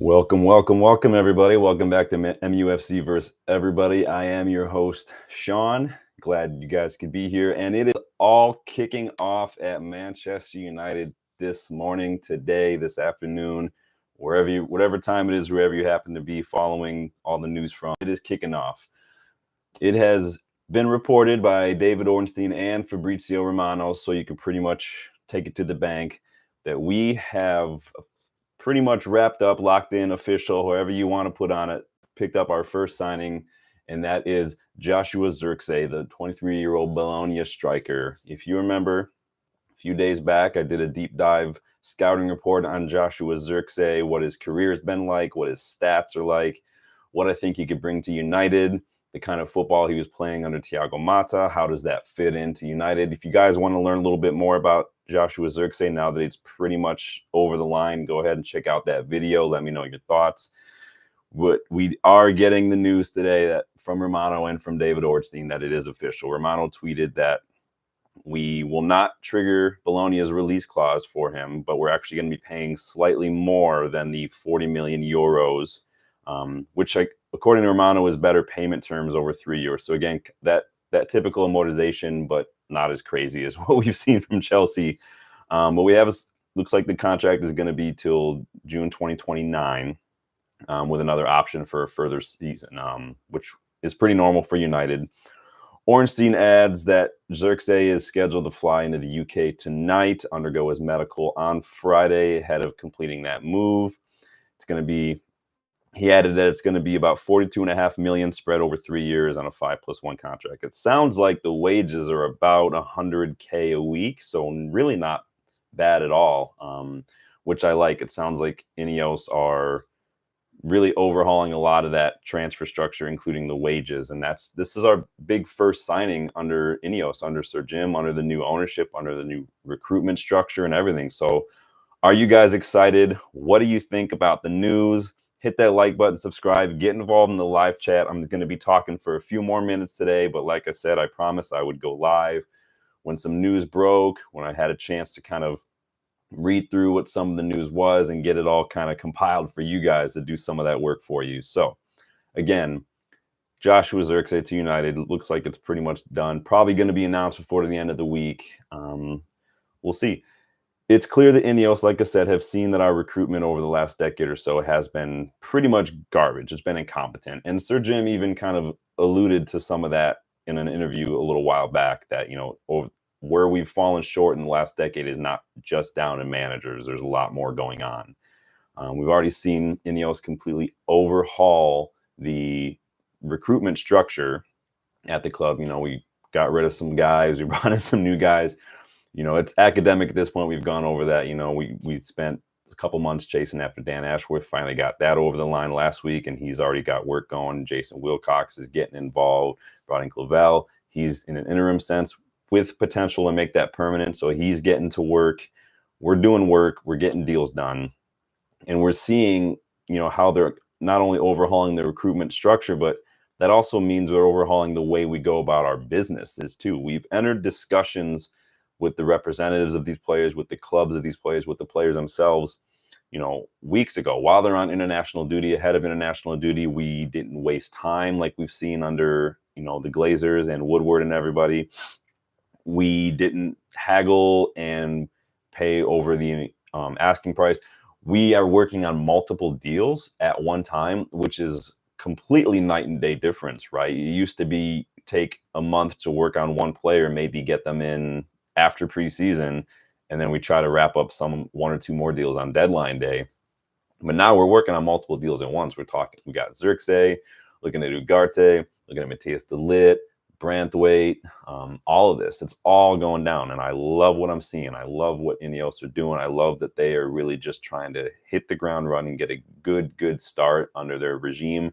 Welcome, everybody. Welcome back to MUFC versus everybody. I am your host, Sean. Glad you guys could be here. And it is all kicking off at Manchester United this morning, today, this afternoon, whatever time it is, wherever you happen to be following all the news from. It is kicking off. It has been reported by David Ornstein and Fabrizio Romano, so you can pretty much take it to the bank, that we have pretty much wrapped up, locked in, official, however you want to put on it, picked up our first signing, and that is Joshua Zirkzee, the 23-year-old Bologna striker. If you remember, a few days back, I did a deep dive scouting report on Joshua Zirkzee, what his career has been like, what his stats are like, what I think he could bring to United, the kind of football he was playing under Thiago Motta, how does that fit into United? If you guys want to learn a little bit more about Joshua Zirkzee now that it's pretty much over the line, go ahead and check out that video. Let me know your thoughts. But we are getting the news today that from Romano and from David Ornstein that it is official. Romano tweeted that we will not trigger Bologna's release clause for him, but we're actually going to be paying slightly more than the 40 million euros, which, according to Romano, is better payment terms over 3 years. So again, that typical amortization, but not as crazy as what we've seen from Chelsea. But we have, looks like the contract is going to be till June 2029, with another option for a further season, which is pretty normal for United. Ornstein adds that Zirkzee is scheduled to fly into the UK tonight, undergo his medical on Friday ahead of completing that move. He added that it's going to be about 42.5 million spread over 3 years on a 5+1 contract. It sounds like the wages are about 100K a week, so really not bad at all, which I like. It sounds like INEOS are really overhauling a lot of that transfer structure, including the wages. And this is our big first signing under INEOS, under Sir Jim, under the new ownership, under the new recruitment structure and everything. So are you guys excited? What do you think about the news? Hit that like button, subscribe, get involved in the live chat. I'm going to be talking for a few more minutes today, but like I said, I promised I would go live when some news broke, when I had a chance to kind of read through what some of the news was and get it all kind of compiled for you guys to do some of that work for you. So again, Joshua Zirkzee to United, looks like it's pretty much done. Probably going to be announced before the end of the week. We'll see. It's clear that INEOS, like I said, have seen that our recruitment over the last decade or so has been pretty much garbage. It's been incompetent. And Sir Jim even kind of alluded to some of that in an interview a little while back, that, where we've fallen short in the last decade is not just down to managers. There's a lot more going on. We've already seen INEOS completely overhaul the recruitment structure at the club. We got rid of some guys. We brought in some new guys. It's academic at this point. We've gone over that. We spent a couple months chasing after Dan Ashworth. Finally got that over the line last week, and he's already got work going. Jason Wilcox is getting involved. Brought in Clavel. He's in an interim sense with potential to make that permanent. So he's getting to work. We're doing work. We're getting deals done. And we're seeing, how they're not only overhauling the recruitment structure, but that also means we're overhauling the way we go about our businesses too. We've entered discussions with the representatives of these players, with the clubs of these players, with the players themselves, weeks ago, while they're on international duty, ahead of international duty. We didn't waste time like we've seen under, the Glazers and Woodward and everybody. We didn't haggle and pay over the asking price. We are working on multiple deals at one time, which is completely night and day difference, right? It used to take a month to work on one player, maybe get them in after preseason, and then we try to wrap up one or two more deals on deadline day. But now we're working on multiple deals at once. We got Zirkzee, looking at Ugarte, looking at Matthias de Ligt, Branthwaite, all of this. It's all going down, and I love what I'm seeing. I love what INEOS are doing. I love that they are really just trying to hit the ground running, get a good start under their regime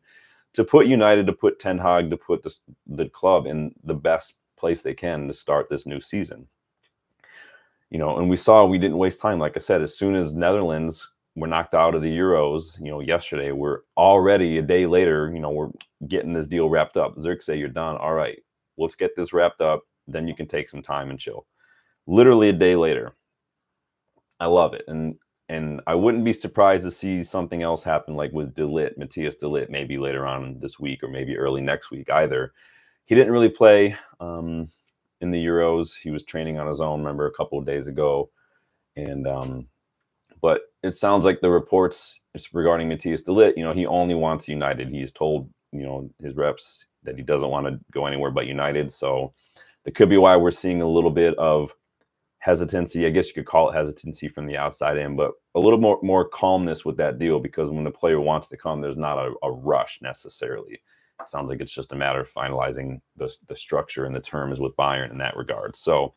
to put United, to put Ten Hag, to put the club in the best place they can to start this new season. And we saw we didn't waste time. Like I said, as soon as Netherlands were knocked out of the Euros, yesterday, we're already a day later, we're getting this deal wrapped up. Zirkzee, you're done. All right, let's get this wrapped up. Then you can take some time and chill. Literally a day later. I love it. And And I wouldn't be surprised to see something else happen, like with Matthias de Ligt, maybe later on this week or maybe early next week either. He didn't really play in the Euros. He was training on his own, remember, a couple of days ago. And but it sounds like the reports regarding Matthias de Ligt, he only wants United. He's told, his reps that he doesn't want to go anywhere but United. So that could be why we're seeing a little bit of hesitancy. I guess you could call it hesitancy from the outside in, but a little more calmness with that deal, because when the player wants to come, there's not a rush necessarily. It sounds like it's just a matter of finalizing the structure and the terms with Bayern in that regard. So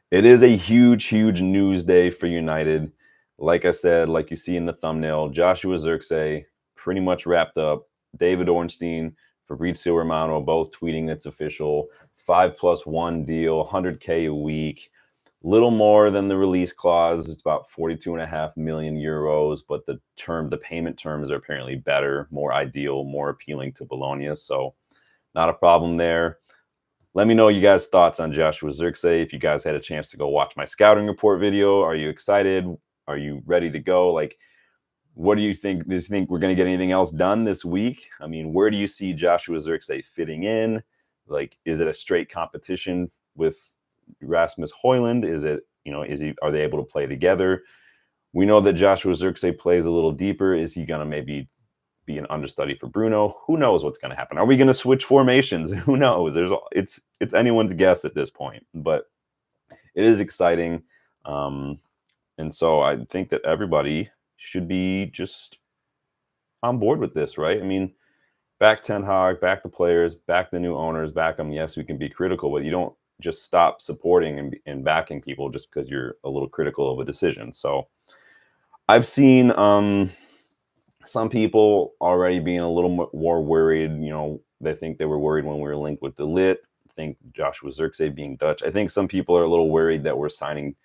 it is a huge news day for United. Like I said, like you see in the thumbnail, Joshua Zirkzee pretty much wrapped up. David Ornstein, Fabrizio Romano, both tweeting it's official. 5+1 deal, 100K a week. Little more than the release clause. It's about 42.5 million euros, but the payment terms are apparently better, more ideal, more appealing to Bologna. So not a problem there. Let me know you guys' thoughts on Joshua Zirkzee. If you guys had a chance to go watch my scouting report video, are you excited? Are you ready to go? Like, what do you think? Do you think we're going to get anything else done this week? I mean, where do you see Joshua Zirkzee fitting in? Like, is it a straight competition with Rasmus Højlund? Is it, are they able to play together? We know that Joshua Zirkzee plays a little deeper. Is he going to maybe be an understudy for Bruno? Who knows what's going to happen? Are we going to switch formations? Who knows? It's anyone's guess at this point, but it is exciting. And so I think that everybody should be just on board with this, right? I mean, back Ten Hag, back the players, back the new owners, back them. Yes, we can be critical, but you don't just stop supporting and backing people just because you're a little critical of a decision. So I've seen some people already being a little more worried. They think they were worried when we were linked with de Ligt. I think Joshua Zirkzee being Dutch. I think some people are a little worried that we're signing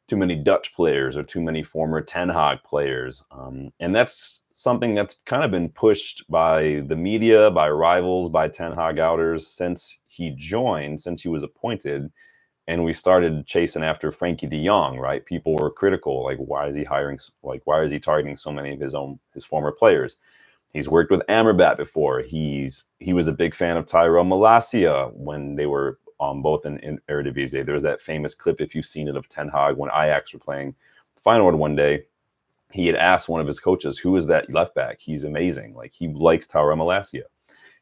too many Dutch players or too many former Ten Hag players. And that's something that's kind of been pushed by the media, by rivals, by Ten Hag outers since he was appointed. And we started chasing after Frankie de Jong, right? People were critical, like, why is he targeting so many of his former players? He's worked with Amrabat before. He was a big fan of Tyrell Malacia when they were both in Eredivisie. There's that famous clip, if you've seen it, of Ten Hag when Ajax were playing Feyenoord one day. He had asked one of his coaches, who is that left back? He's amazing. Like, he likes Tyrell Malacia.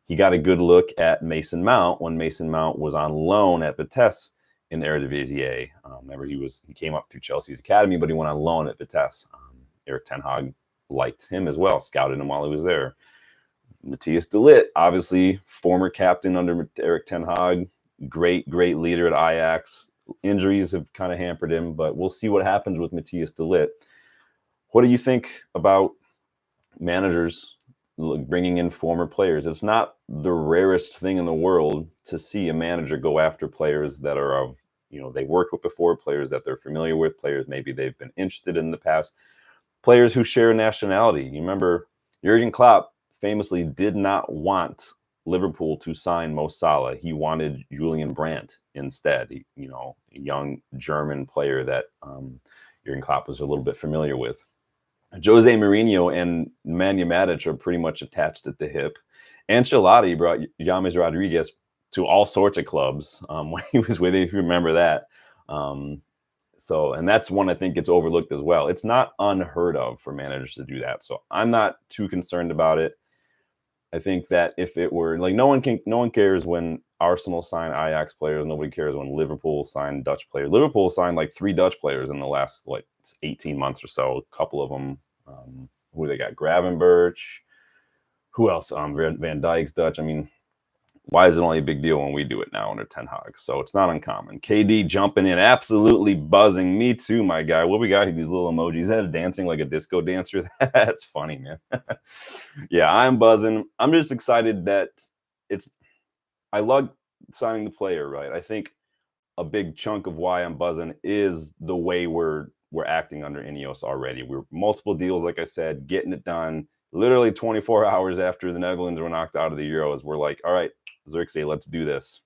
He got a good look at Mason Mount when Mason Mount was on loan at Vitesse in the Eredivisie. Remember, he came up through Chelsea's academy, but he went on loan at Vitesse. Erik ten Hag liked him as well, scouted him while he was there. Matthias de Ligt, obviously former captain under Erik ten Hag, great leader at Ajax. Injuries have kind of hampered him, but we'll see what happens with Matthias de Ligt. What do you think about managers bringing in former players? It's not the rarest thing in the world to see a manager go after players that are of, they worked with before, players that they're familiar with, players maybe they've been interested in the past, players who share nationality. You remember Jurgen Klopp famously did not want Liverpool to sign Mo Salah. He wanted Julian Brandt instead, a young German player that Jurgen Klopp was a little bit familiar with. Jose Mourinho and Nemanja Matic are pretty much attached at the hip. Ancelotti brought James Rodriguez to all sorts of clubs when he was with it, if you remember that. And that's one I think gets overlooked as well. It's not unheard of for managers to do that. So I'm not too concerned about it. I think that if it were like, no one cares when Arsenal sign Ajax players. Nobody cares when Liverpool sign Dutch players. Liverpool signed like 3 Dutch players in the last 18 months or so. A couple of them, who they got? Gravenberch. Who else? Van Dijk's Dutch. I mean, why is it only a big deal when we do it now under Ten Hag? So it's not uncommon. KD jumping in, absolutely buzzing. Me too, my guy. What we got here? These little emojis. Is that dancing like a disco dancer? That's funny, man. Yeah, I'm buzzing. I'm just excited that I love signing the player, right? I think a big chunk of why I'm buzzing is the way we're acting under INEOS already. We're multiple deals, like I said, getting it done. Literally 24 hours after the Netherlands were knocked out of the Euros, we're like, all right, Zirkzee, let's do this.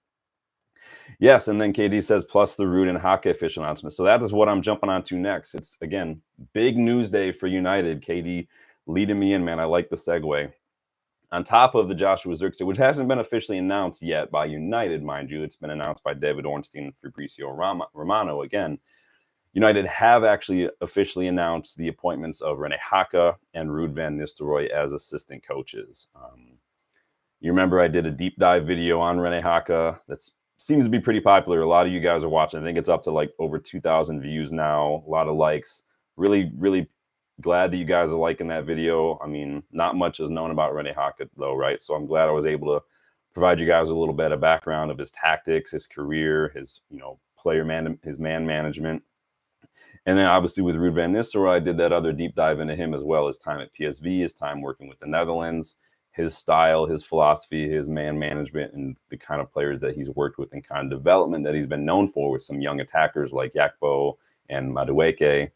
Yes, and then KD says, plus the Ruud and Haka official announcement. So that is what I'm jumping on to next. It's, again, big news day for United. KD leading me in, man. I like the segue. On top of the Joshua Zirkzee, which hasn't been officially announced yet by United, mind you. It's been announced by David Ornstein and Fabrizio Romano. Again, United have actually officially announced the appointments of Rene Haka and Ruud van Nistelrooy as assistant coaches. You remember I did a deep dive video on Rene Haka that seems to be pretty popular. A lot of you guys are watching. I think it's up to like over 2,000 views now, a lot of likes. Really, really glad that you guys are liking that video. I mean, not much is known about Rene Haka though, right? So I'm glad I was able to provide you guys a little bit of background of his tactics, his career, his his man management. And then obviously with Ruud van Nistelrooy, I did that other deep dive into him as well, his time at PSV, his time working with the Netherlands, his style, his philosophy, his man management, and the kind of players that he's worked with and kind of development that he's been known for with some young attackers like Yakpo and Madueke.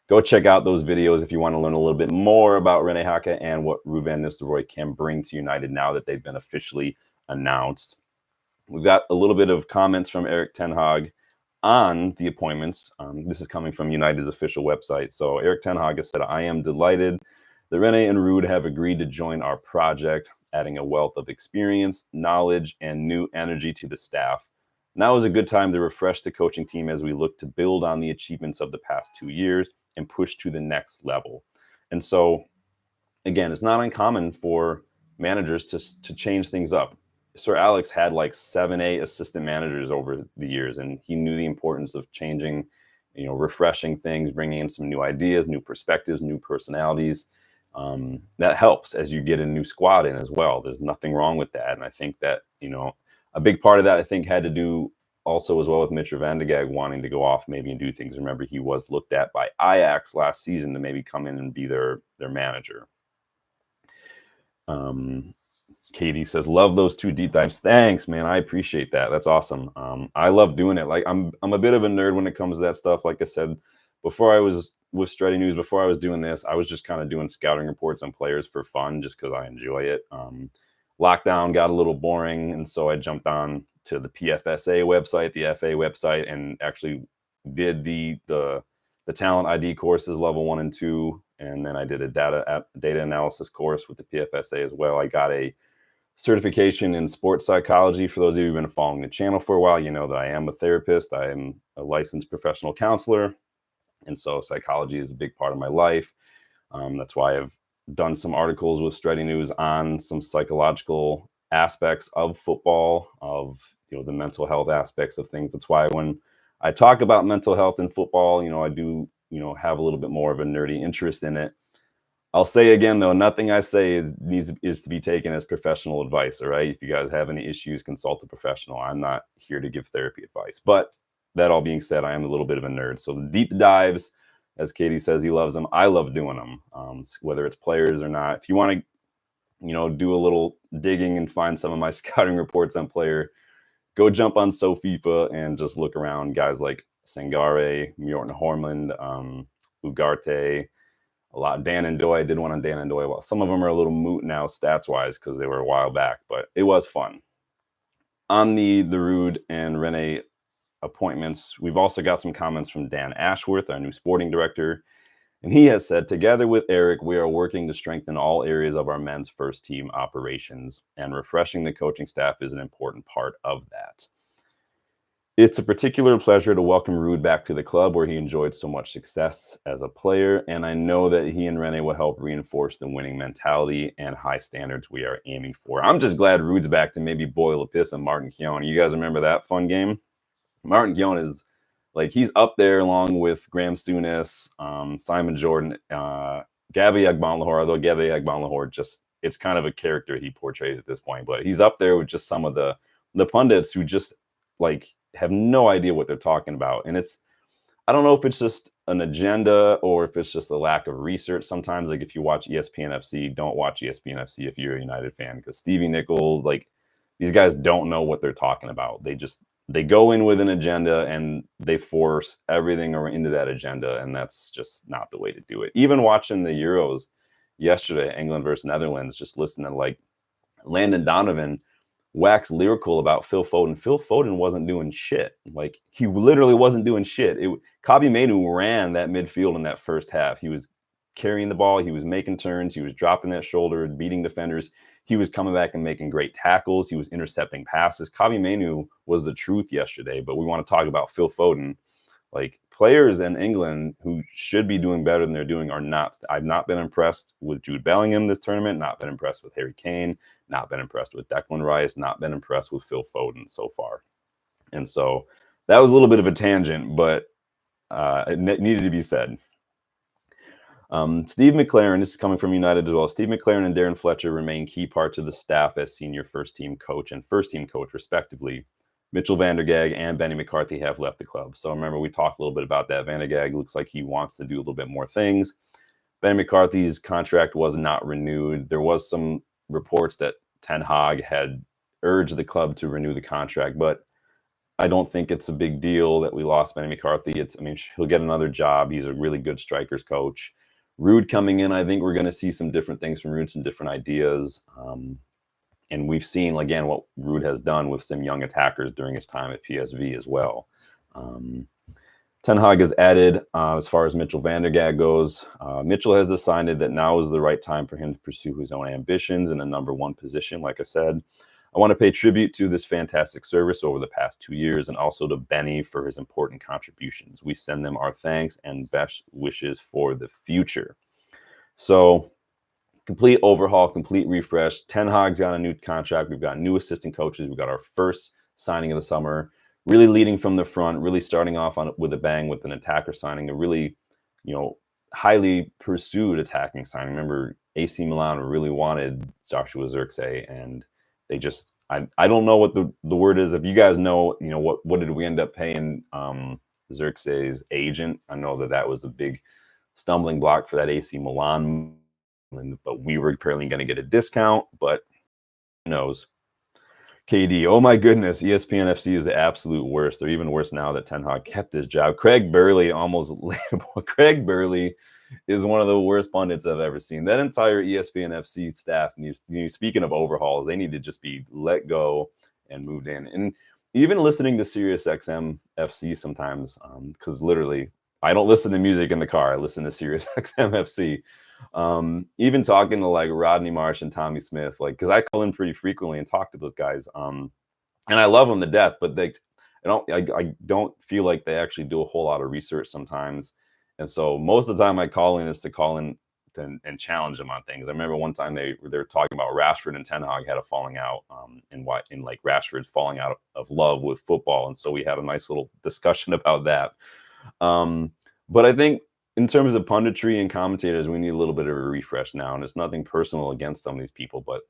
Go check out those videos if you want to learn a little bit more about Rene Haka and what Ruud van Nistelrooy can bring to United now that they've been officially announced. We've got a little bit of comments from Erik ten Hag on the appointments. This is coming from United's official website. So Erik ten Hag has said, I am delighted that Rene and Ruud have agreed to join our project, adding a wealth of experience, knowledge, and new energy to the staff. Now is a good time to refresh the coaching team as we look to build on the achievements of the past 2 years and push to the next level. And so, again, it's not uncommon for managers to change things up. Sir Alex had like 7-8 assistant managers over the years, and he knew the importance of changing, refreshing things, bringing in some new ideas, new perspectives, new personalities. That helps as you get a new squad in as well. There's nothing wrong with that. And I think that, a big part of that, I think, had to do also as well with Mitra van de Gaag wanting to go off maybe and do things. Remember, he was looked at by Ajax last season to maybe come in and be their manager. Katie says, love those 2 deep dives. Thanks, man. I appreciate that. That's awesome. I love doing it. Like I'm a bit of a nerd when it comes to that stuff. Like I said, before I was with Strutty News, before I was doing this, I was just kind of doing scouting reports on players for fun, just because I enjoy it. Lockdown got a little boring, and so I jumped on to the PFSA website, the FA website, and actually did the talent ID courses, level 1 and 2, and then I did a data analysis course with the PFSA as well. I got a certification in sports psychology. For those of you who've been following the channel for a while, you know that I am a therapist. I am a licensed professional counselor, and so psychology is a big part of my life. That's why I've done some articles with Strutty News on some psychological aspects of football, of the mental health aspects of things. That's why when I talk about mental health in football, I do have a little bit more of a nerdy interest in it. I'll say again, though, nothing I say is to be taken as professional advice. All right, if you guys have any issues, consult a professional. I'm not here to give therapy advice. But that all being said, I am a little bit of a nerd. So the deep dives, as Katie says, he loves them. I love doing them, whether it's players or not. If you want to, do a little digging and find some of my scouting reports on player, go jump on SoFIFA and just look around guys like Sangare, Mjorten Hormland, Ugarte, a lot. Dan and Doy. I did one on Dan and Doy. Well, some of them are a little moot now stats-wise because they were a while back, but it was fun. On the Ruud and Rene appointments, we've also got some comments from Dan Ashworth, our new sporting director. And he has said, together with Eric, we are working to strengthen all areas of our men's first team operations, and refreshing the coaching staff is an important part of that. It's a particular pleasure to welcome Ruud back to the club where he enjoyed so much success as a player, and I know that he and Rene will help reinforce the winning mentality and high standards we are aiming for. I'm just glad Ruud's back to maybe boil a piss on Martin Keown. You guys remember that fun game? Martin Keown is he's up there along with Graham Souness, Simon Jordan, Gabby Agbonlahor, although Gabby Agbonlahor it's kind of a character he portrays at this point, but he's up there with just some of the pundits who just have no idea what they're talking about. And I don't know if it's just an agenda or if it's just a lack of research. Sometimes, if you watch ESPN FC, don't watch ESPN FC if you're a United fan, because Stevie Nicol, these guys don't know what they're talking about. They go in with an agenda and they force everything into that agenda, and that's just not the way to do it. Even watching the Euros yesterday, England versus Netherlands, just listening to Landon Donovan wax lyrical about Phil Foden. Phil Foden wasn't doing shit. Like, he literally wasn't doing shit. Kabi Manu ran that midfield in that first half. He was carrying the ball. He was making turns. He was dropping that shoulder, beating defenders. He was coming back and making great tackles. He was intercepting passes. Kabi Manu was the truth yesterday, but we want to talk about Phil Foden. Like, players in England who should be doing better than they're doing are not. I've not been impressed with Jude Bellingham this tournament, not been impressed with Harry Kane, not been impressed with Declan Rice, not been impressed with Phil Foden so far. And so that was a little bit of a tangent, but it needed to be said. Steve McLaren, this is coming from United as well. Steve McLaren and Darren Fletcher remain key parts of the staff as senior first-team coach and first-team coach, respectively. Mitchell van der Gag and Benny McCarthy have left the club. So remember, we talked a little bit about that. Van der Gag looks like he wants to do a little bit more things. Benny McCarthy's contract was not renewed. There was some reports that Ten Hag had urged the club to renew the contract, but I don't think it's a big deal that we lost Benny McCarthy. He'll get another job. He's a really good strikers coach. Ruud coming in, I think we're going to see some different things from Ruud, some different ideas. And we've seen, again, what Ruud has done with some young attackers during his time at PSV as well. Ten Hag has added, as far as Mitchell van der Gag goes, Mitchell has decided that now is the right time for him to pursue his own ambitions in a number one position. Like I said, I want to pay tribute to this fantastic service over the past 2 years, and also to Benny for his important contributions. We send them our thanks and best wishes for the future. So, complete overhaul, complete refresh. Ten Hag's got a new contract. We've got new assistant coaches. We've got our first signing of the summer, really leading from the front, really starting off with a bang with an attacker signing, a really, highly pursued attacking signing. Remember, AC Milan really wanted Joshua Zirkzee, and they just, I don't know what the word is. If you guys know, what did we end up paying Zirkzee's agent? I know that was a big stumbling block for that AC Milan. But we were apparently going to get a discount, but who knows? KD, oh my goodness, ESPN FC is the absolute worst. They're even worse now that Ten Hag kept his job. Craig Burley Craig Burley is one of the worst pundits I've ever seen. That entire ESPN FC staff needs, speaking of overhauls, they need to just be let go and moved in. And even listening to SiriusXM FC sometimes, because literally, I don't listen to music in the car. I listen to SiriusXM FC. Even talking to like Rodney Marsh and Tommy Smith, like, because I call in pretty frequently and talk to those guys, and I love them to death, but I don't feel like they actually do a whole lot of research sometimes. And so most of the time I call in is to call in and challenge them on things. I remember one time they were talking about Rashford and Ten Hag had a falling out, in like Rashford falling out of love with football, and so we had a nice little discussion about that. But I think in terms of punditry and commentators, we need a little bit of a refresh now. And it's nothing personal against some of these people, but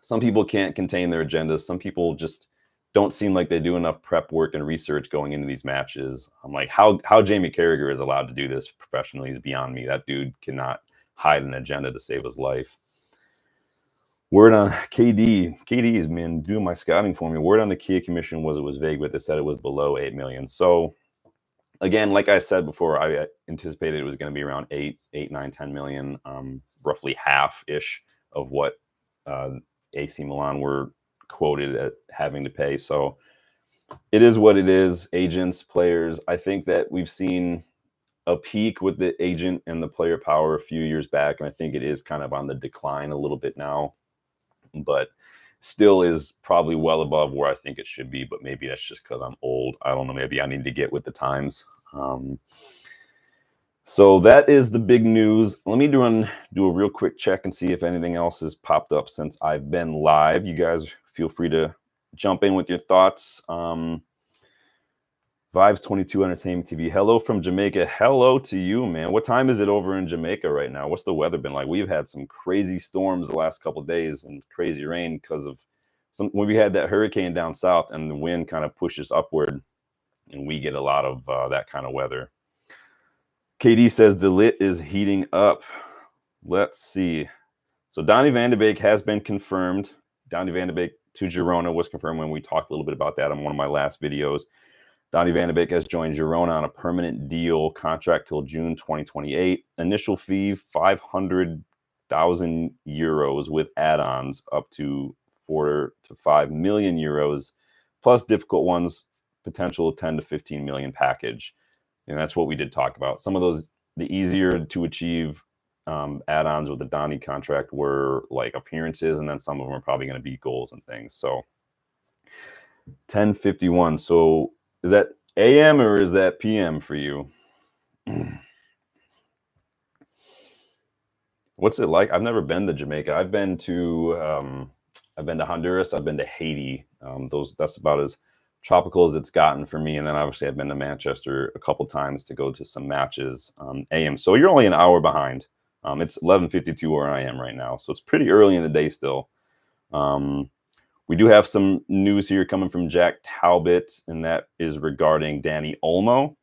some people can't contain their agendas. Some people just don't seem like they do enough prep work and research going into these matches. I'm like, how Jamie Carragher is allowed to do this professionally is beyond me. That dude cannot hide an agenda to save his life. Word on KD. KD is, man, doing my scouting for me. Word on the Kia Commission was it was vague, but they said it was below 8 million. So, again, like I said before, I anticipated it was going to be around 8, 9, 10 million, roughly half-ish of what AC Milan were quoted at having to pay. So it is what it is. Agents, players. I think that we've seen a peak with the agent and the player power a few years back, and I think it is kind of on the decline a little bit now, but still is probably well above where I think it should be. But maybe that's just because I'm old. I don't know. Maybe I need to get with the times. So that is the big news. Let me do a real quick check and see if anything else has popped up since I've been live. You guys feel free to jump in with your thoughts. Vibes 22 Entertainment TV. Hello from Jamaica. Hello to you, man. What time is it over in Jamaica right now? What's the weather been like? We've had some crazy storms the last couple of days and crazy rain because of when we had that hurricane down south and the wind kind of pushes upward, and we get a lot of that kind of weather. KD says De Ligt is heating up. Let's see. So Donny van de Beek has been confirmed. Donny van de Beek to Girona was confirmed when we talked a little bit about that on one of my last videos. Donny van de Beek has joined Girona on a permanent deal, contract till June 2028. Initial fee, 500,000 euros with add-ons up to 4 to 5 million euros, plus difficult ones, potential 10 to 15 million package. And that's what we did talk about. Some of those, the easier to achieve add-ons with the Donny contract were like appearances, and then some of them are probably going to be goals and things. So 10:51. So is that AM or is that PM for you? What's it like? I've never been to Jamaica. I've been to Honduras. I've been to Haiti. That's about as tropical as it's gotten for me. And then obviously I've been to Manchester a couple times to go to some matches. AM. So you're only an hour behind. It's 11:52 where I am right now, so it's pretty early in the day still. We do have some news here coming from Jack Talbot, and that is regarding Dani Olmo.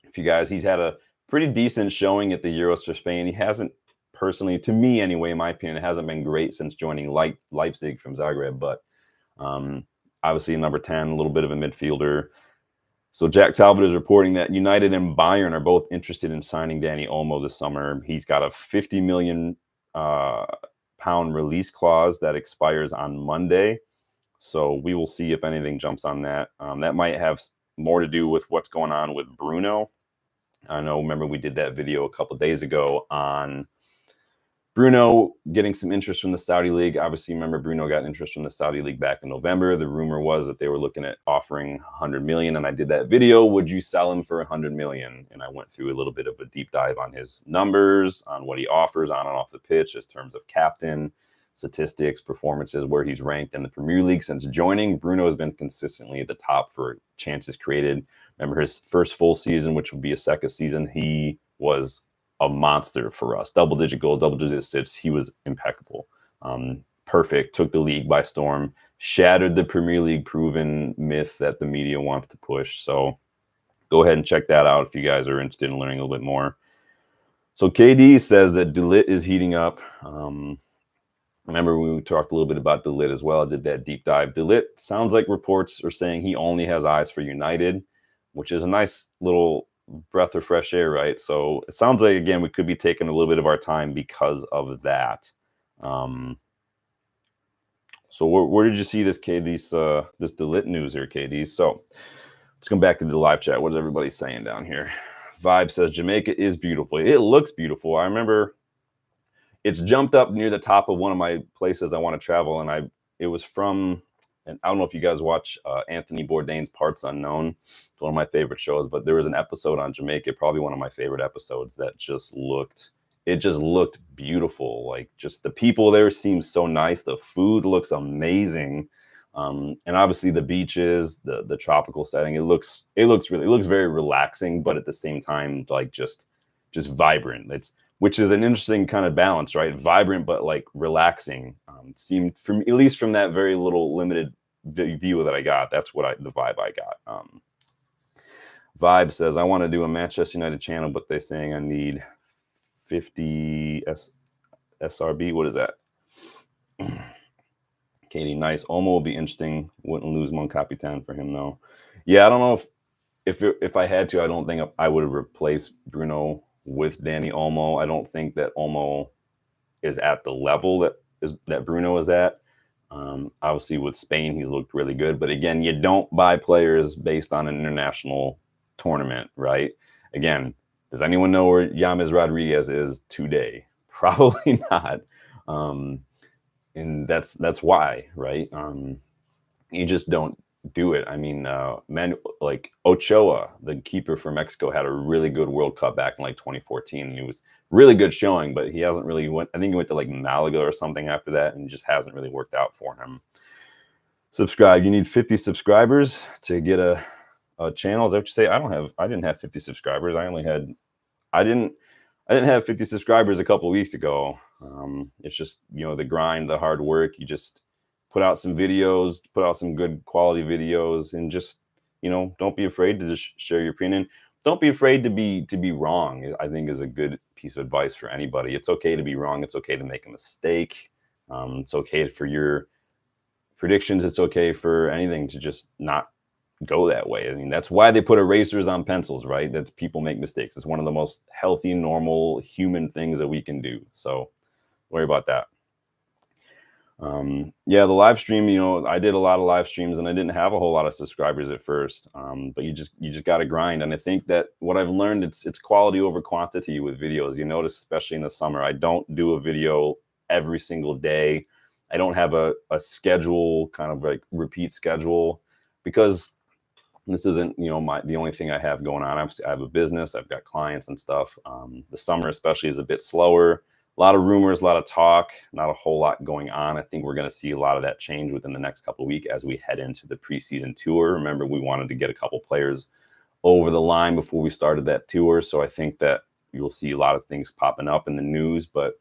If you guys, he's had a pretty decent showing at the Euros for Spain. He hasn't, personally, to me anyway, in my opinion, it hasn't been great since joining Leipzig from Zagreb, but obviously number 10, a little bit of a midfielder. So Jack Talbot is reporting that United and Bayern are both interested in signing Dani Olmo this summer. He's got a 50 million pound release clause that expires on Monday. So we will see if anything jumps on that. That might have more to do with what's going on with Bruno. I know, remember we did that video a couple of days ago on Bruno getting some interest from the Saudi League. Obviously, remember Bruno got interest from the Saudi League back in November. The rumor was that they were looking at offering 100 million, and I did that video. Would you sell him for 100 million? And I went through a little bit of a deep dive on his numbers, on what he offers on and off the pitch, as terms of captain, statistics, performances, where he's ranked in the Premier League since joining. Bruno has been consistently at the top for chances created. Remember his first full season, which would be a second season, he was a monster for us. Double-digit goals, double-digit assists. He was impeccable. Perfect. Took the league by storm. Shattered the Premier League proven myth that the media wants to push. So go ahead and check that out if you guys are interested in learning a little bit more. So KD says that De Ligt is heating up. Remember we talked a little bit about De Ligt as well. I did that deep dive. De Ligt sounds like reports are saying he only has eyes for United, which is a nice little breath of fresh air, right? So it sounds like, again, we could be taking a little bit of our time because of that. So where did you see this De Ligt news here, KD? So let's come back into the live chat. What is everybody saying down here? Vibe says Jamaica is beautiful. It looks beautiful. I remember it's jumped up near the top of one of my places I want to travel, and it was from, and I don't know if you guys watch Anthony Bourdain's Parts Unknown. It's one of my favorite shows, but there was an episode on Jamaica, probably one of my favorite episodes, that just looked beautiful. Like, just the people there seem so nice. The food looks amazing. And obviously the beaches, the tropical setting, it looks very relaxing, but at the same time, like just vibrant. Which is an interesting kind of balance, right? Vibrant, but like relaxing. Seemed, from at least from that very little limited view that I got, that's what the vibe I got. Vibe says, I want to do a Manchester United channel, but they're saying I need 50 SRB. What is that? Katie, nice. Olmo will be interesting. Wouldn't lose Mon Capitan for him though. Yeah, I don't know if I had to. I don't think I would have replaced Bruno with Dani Olmo. I don't think that Olmo is at the level that Bruno is at. Obviously with Spain, he's looked really good. But again, you don't buy players based on an international tournament, right? Again, does anyone know where James Rodriguez is today? Probably not. And that's why, right? You just don't do it. I mean, like Ochoa, the keeper for Mexico, had a really good World Cup back in like 2014. And he was really good showing, but he hasn't really I think he went to like Malaga or something after that, and just hasn't really worked out for him. Subscribe. You need 50 subscribers to get a channel. Is that what you say? I didn't have 50 subscribers. I didn't have 50 subscribers a couple of weeks ago. It's just, the grind, the hard work. You just put out some videos, put out some good quality videos, and just, don't be afraid to just share your opinion. Don't be afraid to be wrong, I think, is a good piece of advice for anybody. It's okay to be wrong. It's okay to make a mistake. It's okay for your predictions. It's okay for anything to just not go that way. I mean, that's why they put erasers on pencils, right? That's, people make mistakes. It's one of the most healthy, normal human things that we can do. So worry about that. Yeah, the live stream, I did a lot of live streams and I didn't have a whole lot of subscribers at first. But you just got to grind. And I think that what I've learned, it's quality over quantity with videos. You notice, especially in the summer, I don't do a video every single day. I don't have a schedule, kind of like repeat schedule, because this isn't, the only thing I have going on. I have a business, I've got clients and stuff. The summer especially is a bit slower. A lot of rumors, a lot of talk, not a whole lot going on. I think we're going to see a lot of that change within the next couple of weeks as we head into the preseason tour. Remember, we wanted to get a couple players over the line before we started that tour. So I think that you'll see a lot of things popping up in the news, but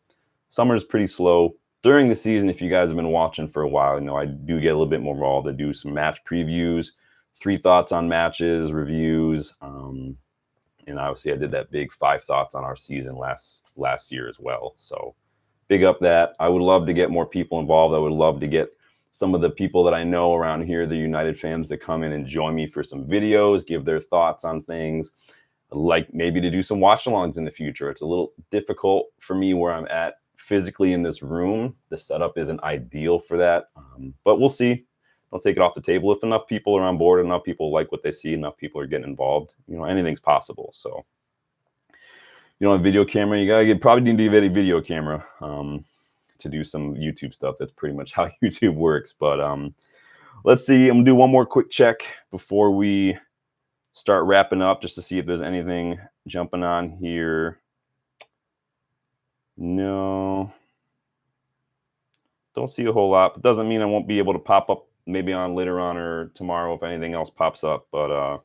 summer is pretty slow. During the season, if you guys have been watching for a while, I do get a little bit more involved. I do some match previews, 3 thoughts on matches, reviews. And obviously I did that big 5 thoughts on our season last year as well. So big up that. I would love to get more people involved. I would love to get some of the people that I know around here, the United fans, to come in and join me for some videos, give their thoughts on things, like maybe to do some watch alongs in the future. It's a little difficult for me where I'm at physically in this room. The setup isn't ideal for that, but we'll see. Don't take it off the table. If enough people are on board, enough people like what they see, enough people are getting involved, anything's possible. So, a video camera, probably need to get a video camera to do some YouTube stuff. That's pretty much how YouTube works. But let's see. I'm gonna do one more quick check before we start wrapping up, just to see if there's anything jumping on here. No, don't see a whole lot, but doesn't mean I won't be able to pop up maybe on later on or tomorrow if anything else pops up. But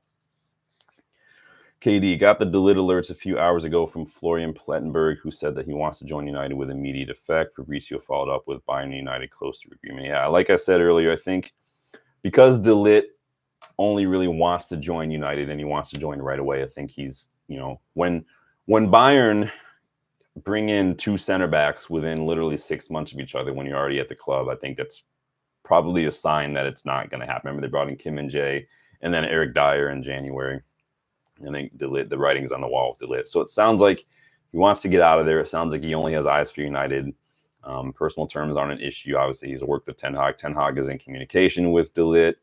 KD got the delete alerts a few hours ago from Florian Plettenberg, who said that he wants to join United with immediate effect. Fabrizio followed up with Bayern United close to agreement. Yeah, like I said earlier, I think because delete only really wants to join United and he wants to join right away, I think he's, when Bayern bring in 2 center backs within literally 6 months of each other when you're already at the club, I think that's probably a sign that it's not going to happen. Remember, they brought in Kim and Jae and then Eric Dyer in January. I think the writing's on the wall with delete. So it sounds like he wants to get out of there. It sounds like he only has eyes for United. Personal terms aren't an issue. Obviously, he's worked with Ten Hag. Ten Hag is in communication with delete.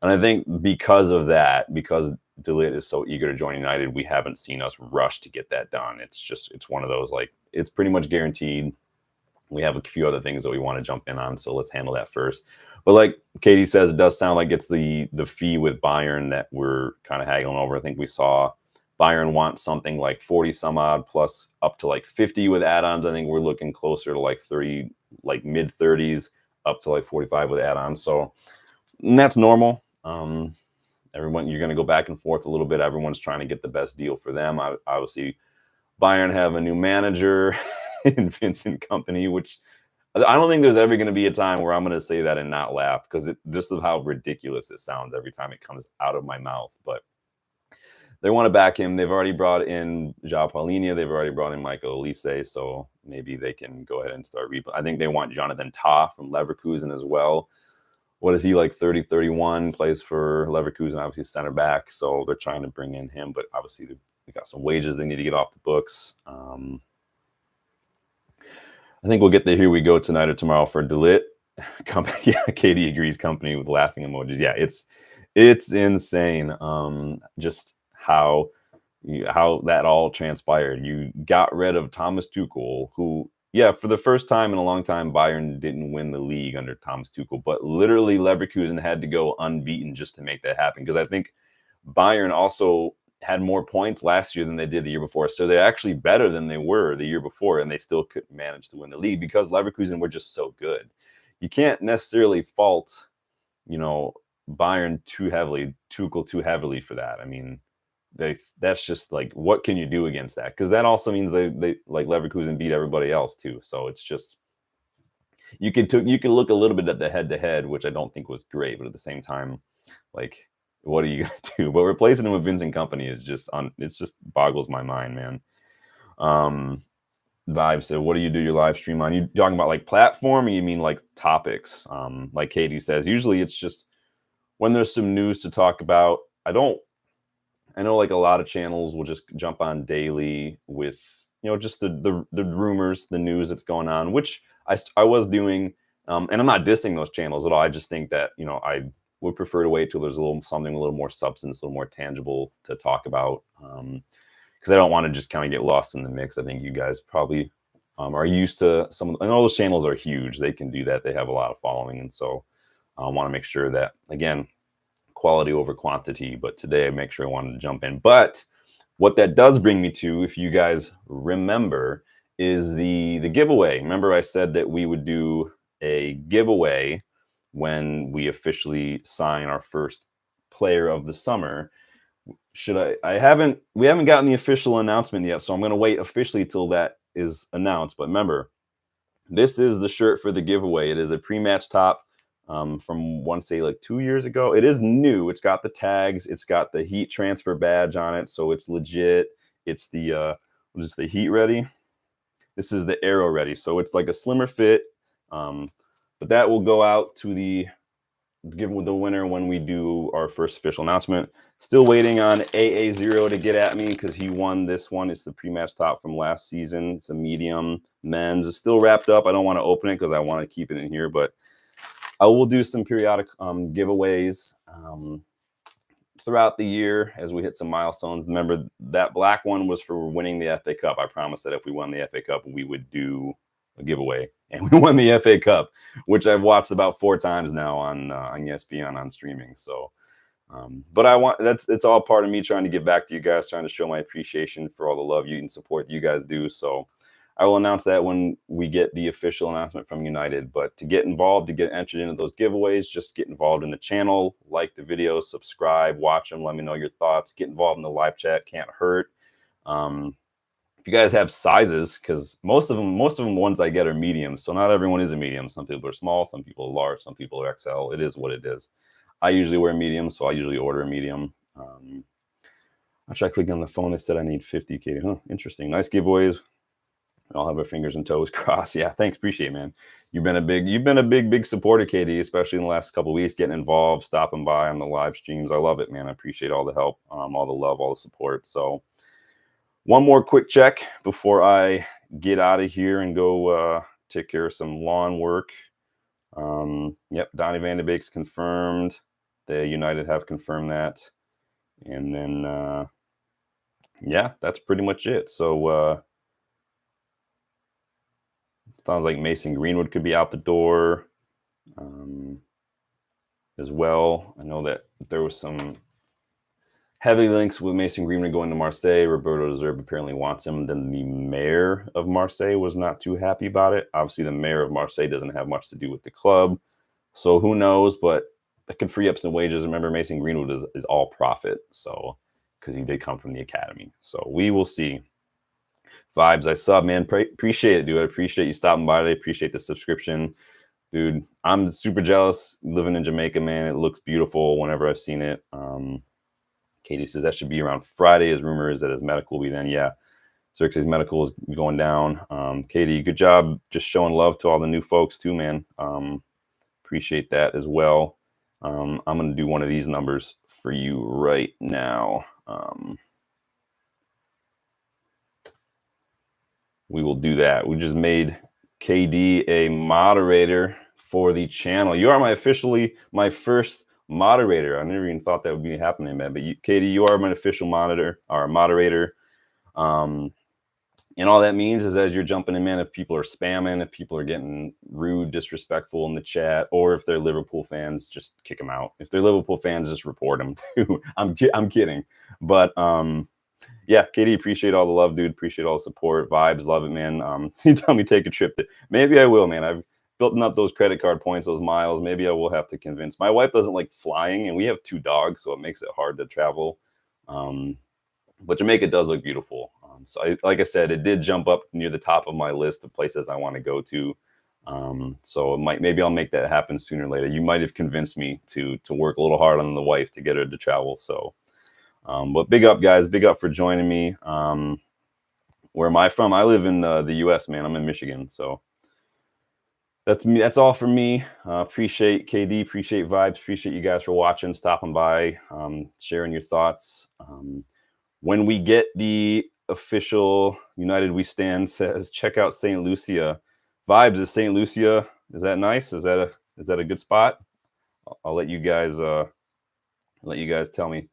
And I think because of that, because delete is so eager to join United, we haven't seen us rush to get that done. It's one of those, like, it's pretty much guaranteed. We have a few other things that we want to jump in on, so let's handle that first. But like Katie says, it does sound like it's the fee with Bayern that we're kind of haggling over. I think we saw Bayern want something like 40 some odd plus up to like 50 with add-ons. I think we're looking closer to like 30, like mid 30s up to like 45 with add-ons. So that's normal. Everyone, you're going to go back and forth a little bit. Everyone's trying to get the best deal for them. Obviously, Bayern have a new manager in Vincent Kompany, which I don't think there's ever going to be a time where I'm going to say that and not laugh, because just of how ridiculous it sounds every time it comes out of my mouth. But they want to back him. They've already brought in João Paulinho. They've already brought in Michael Olise, so maybe they can go ahead and start I think they want Jonathan Tah from Leverkusen as well. What is he, like 30, 31, plays for Leverkusen, obviously center back. So they're trying to bring in him, but obviously they got some wages they need to get off the books. I think we'll get the here we go tonight or tomorrow for delete. Yeah, Katie agrees. Kompany with laughing emojis. Yeah, it's insane. Just how that all transpired. You got rid of Thomas Tuchel, who, yeah, for the first time in a long time, Bayern didn't win the league under Thomas Tuchel, but literally Leverkusen had to go unbeaten just to make that happen, because I think Bayern also had more points last year than they did the year before. So they're actually better than they were the year before, and they still couldn't manage to win the league because Leverkusen were just so good. You can't necessarily fault, Bayern too heavily, Tuchel too heavily for that. I mean, that's just like, what can you do against that? Because that also means they like Leverkusen beat everybody else too. So it's just, you can look a little bit at the head-to-head, which I don't think was great, but at the same time, like, what are you gonna do? But replacing him with Vincent Kompany is it just boggles my mind, man. Vibe said, what do you do your live stream on? You talking about like platform, or you mean like topics? Like Katie says, usually it's just when there's some news to talk about. I know like a lot of channels will just jump on daily with, just the rumors, the news that's going on, which I was doing And I'm not dissing those channels at all. I just think that, I would prefer to wait till there's something a little more substance, a little more tangible to talk about. Because I don't want to just kind of get lost in the mix. I think you guys probably are used to and all those channels are huge. They can do that. They have a lot of following. And so I want to make sure that, again, quality over quantity. But today I make sure I wanted to jump in. But what that does bring me to, if you guys remember, is the giveaway. Remember I said that we would do a giveaway when we officially sign our first player of the summer. We haven't gotten the official announcement yet, so I'm going to wait officially till that is announced. But remember, this is the shirt for the giveaway. It is a pre-match top from, want to say, like 2 years ago. It is new. It's got the tags. It's got the heat transfer badge on it, so it's legit. It's the what is the heat ready? This is the Aero ready, so it's like a slimmer fit. But that will go out to the winner when we do our first official announcement. Still waiting on AA0 to get at me because he won this one. It's the pre-match top from last season. It's a medium men's. It's still wrapped up. I don't want to open it because I want to keep it in here, but I will do some periodic giveaways throughout the year as we hit some milestones. Remember, that black one was for winning the FA Cup. I promised that if we won the FA Cup, we would do a giveaway, and we won the FA Cup, which I've watched about 4 times now on ESPN on streaming. So, but it's all part of me trying to give back to you guys, trying to show my appreciation for all the love and support you guys do. So I will announce that when we get the official announcement from United. But to get involved, to get entered into those giveaways, just get involved in the channel, like the videos, subscribe, watch them, let me know your thoughts, get involved in the live chat, can't hurt. If you guys have sizes, because most of them ones I get are mediums, so not everyone is a medium. Some people are small, some people are large, some people are XL. It is what it is. I usually wear medium, so I usually order a medium. I tried clicking on the phone. They said I need 50 KD. Huh, interesting. Nice giveaways. I'll have our fingers and toes crossed. Yeah, thanks. Appreciate it, man. You've been a big supporter, KD, especially in the last couple of weeks, getting involved, stopping by on the live streams. I love it, man. I appreciate all the help, all the love, all the support. So one more quick check before I get out of here and go take care of some lawn work. Yep, Donny Van de Beek's confirmed. The United have confirmed that. And then, yeah, that's pretty much it. So sounds like Mason Greenwood could be out the door as well. I know that there was some heavy links with Mason Greenwood going to Marseille. Roberto De Zerbi apparently wants him. Then the mayor of Marseille was not too happy about it. Obviously, the mayor of Marseille doesn't have much to do with the club. So who knows? But that could free up some wages. Remember, Mason Greenwood is all profit. So because he did come from the academy. So we will see. Vibes, I sub, man. Appreciate it, dude. I appreciate you stopping by today. Appreciate the subscription. Dude, I'm super jealous living in Jamaica, man. It looks beautiful whenever I've seen it. Katie says that should be around Friday. His rumor is that his medical will be then. Yeah, Zirkzee's medical is going down. Katie, good job just showing love to all the new folks too, man. Appreciate that as well. I'm going to do one of these numbers for you right now. We will do that. We just made KD a moderator for the channel. You are my first moderator. I never even thought that would be happening, man. But KD, you are my official moderator. And all that means is as you're jumping in, man, if people are spamming, if people are getting rude, disrespectful in the chat, or if they're Liverpool fans, just kick them out. If they're Liverpool fans, just report them too. I'm kidding. But yeah, Katie, appreciate all the love, dude. Appreciate all the support. Vibes, love it, man. You tell me take a trip. Maybe I will, man. I've built up those credit card points, those miles. Maybe I will have to convince. My wife doesn't like flying, and we have 2 dogs, so it makes it hard to travel. But Jamaica does look beautiful. So like I said, it did jump up near the top of my list of places I want to go to. So maybe I'll make that happen sooner or later. You might have convinced me to work a little hard on the wife to get her to travel. So, but big up, guys. Big up for joining me. Where am I from? I live in the U.S., man. I'm in Michigan. So that's me. That's all for me. Appreciate KD. Appreciate Vibes. Appreciate you guys for watching, stopping by, sharing your thoughts. When we get the official United We Stand says, check out St. Lucia. Vibes, is St. Lucia Is that nice? Is that a good spot? I'll let you guys tell me.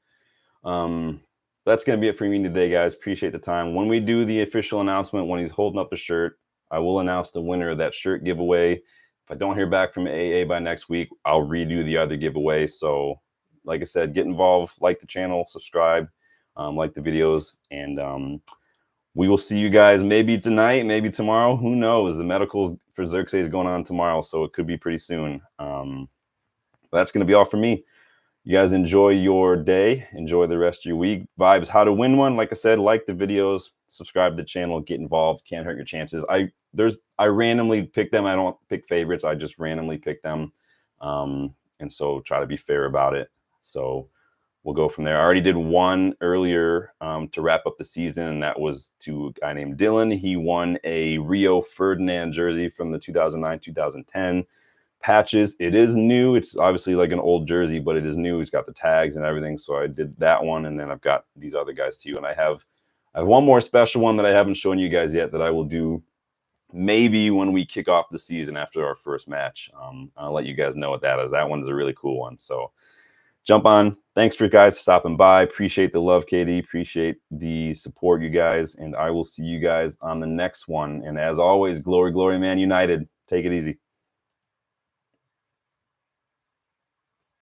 Um, that's gonna be it for me today, guys. Appreciate the time. When we do the official announcement, when he's holding up the shirt, I will announce the winner of that shirt giveaway. If I don't hear back from AA by next week, I'll redo the other giveaway. So, like I said, get involved, like the channel, subscribe, like the videos, and we will see you guys maybe tonight, maybe tomorrow. Who knows? The medicals for Zirkzee is going on tomorrow, so it could be pretty soon. That's going to be all for me. You guys enjoy your day. Enjoy the rest of your week. Vibes, how to win one. Like I said, like the videos, subscribe to the channel, get involved. Can't hurt your chances. I randomly pick them. I don't pick favorites. I just randomly pick them. And so try to be fair about it. So we'll go from there. I already did one earlier to wrap up the season, and that was to a guy named Dylan. He won a Rio Ferdinand jersey from the 2009-2010 patches. It is new. It's obviously like an old jersey, but it is new. It's got the tags and everything. So I did that one, and then I've got these other guys too. And I have one more special one that I haven't shown you guys yet that I will do maybe when we kick off the season after our first match. I'll let you guys know what that is. That one's a really cool one. So jump on. Thanks for guys stopping by. Appreciate the love, KD. Appreciate the support, you guys. And I will see you guys on the next one. And as always, glory, glory, man united. Take it easy.